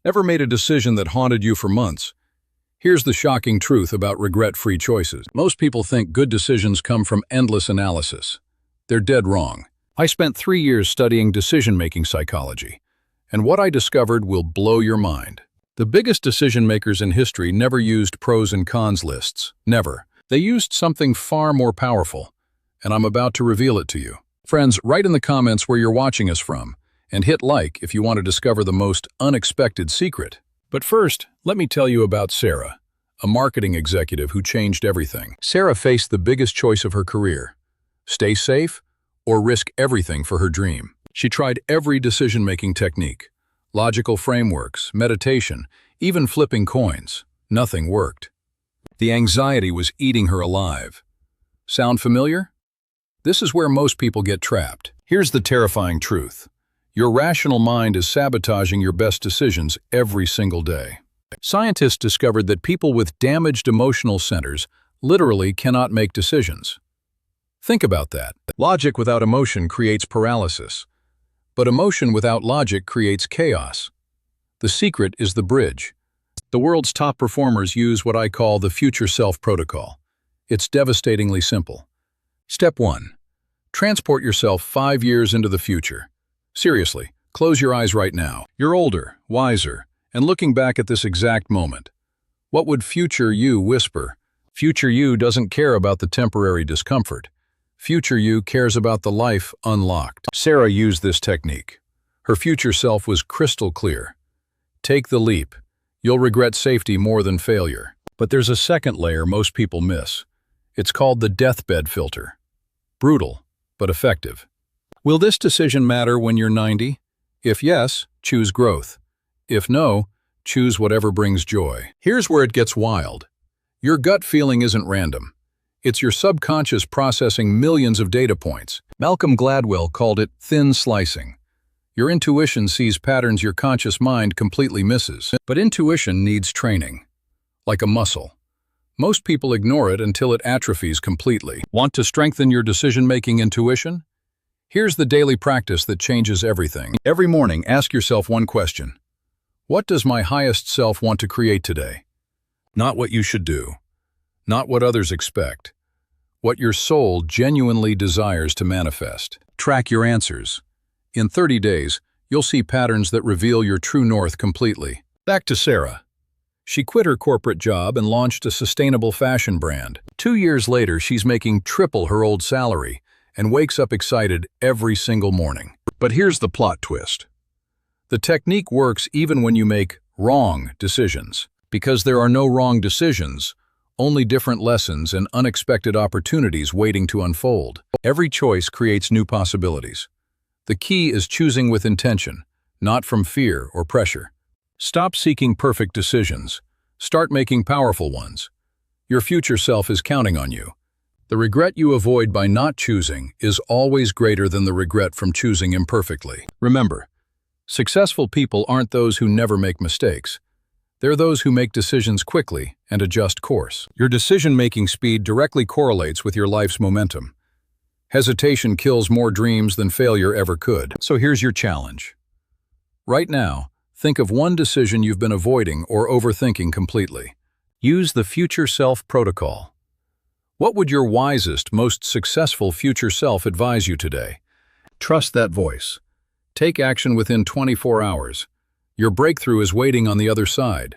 Ever made a decision that haunted you for months? Here's the shocking truth about regret-free choices. Most people think good decisions come from endless analysis. They're dead wrong. I spent 3 years studying decision-making psychology, and what I discovered will blow your mind. The biggest decision-makers in history never used pros and cons lists. Never. They used something far more powerful, and I'm about to reveal it to you. Friends, write in the comments where you're watching us from, and hit like if you want to discover the most unexpected secret. But first, let me tell you about Sarah, a marketing executive who changed everything. Sarah faced the biggest choice of her career: stay safe or risk everything for her dream. She tried every decision-making technique, logical frameworks, meditation, even flipping coins. Nothing worked. The anxiety was eating her alive. Sound familiar? This is where most people get trapped. Here's the terrifying truth. Your rational mind is sabotaging your best decisions every single day. Scientists discovered that people with damaged emotional centers literally cannot make decisions. Think about that. Logic without emotion creates paralysis, but emotion without logic creates chaos. The secret is the bridge. The world's top performers use what I call the future self protocol. It's devastatingly simple. Step 1. Transport yourself 5 years into the future. Seriously, close your eyes right now. You're older, wiser, and looking back at this exact moment. What would future you whisper? Future you doesn't care about the temporary discomfort. Future you cares about the life unlocked. Sarah used this technique. Her future self was crystal clear. Take the leap. You'll regret safety more than failure. But there's a second layer most people miss. It's called the deathbed filter. Brutal, but effective. Will this decision matter when you're 90? If yes, choose growth. If no, choose whatever brings joy. Here's where it gets wild. Your gut feeling isn't random. It's your subconscious processing millions of data points. Malcolm Gladwell called it thin slicing. Your intuition sees patterns your conscious mind completely misses. But intuition needs training, like a muscle. Most people ignore it until it atrophies completely. Want to strengthen your decision-making intuition? Here's the daily practice that changes everything. Every morning, ask yourself one question. What does my highest self want to create today? Not what you should do. Not what others expect. What your soul genuinely desires to manifest. Track your answers. In 30 days, you'll see patterns that reveal your true north completely. Back to Sarah. She quit her corporate job and launched a sustainable fashion brand. 2 years later, she's making triple her old salary and wakes up excited every single morning. But here's the plot twist. The technique works even when you make wrong decisions. Because there are no wrong decisions, only different lessons and unexpected opportunities waiting to unfold. Every choice creates new possibilities. The key is choosing with intention, not from fear or pressure. Stop seeking perfect decisions. Start making powerful ones. Your future self is counting on you. The regret you avoid by not choosing is always greater than the regret from choosing imperfectly. Remember, successful people aren't those who never make mistakes. They're those who make decisions quickly and adjust course. Your decision-making speed directly correlates with your life's momentum. Hesitation kills more dreams than failure ever could. So here's your challenge. Right now, think of one decision you've been avoiding or overthinking completely. Use the future self protocol. What would your wisest, most successful future self advise you today? Trust that voice. Take action within 24 hours. Your breakthrough is waiting on the other side.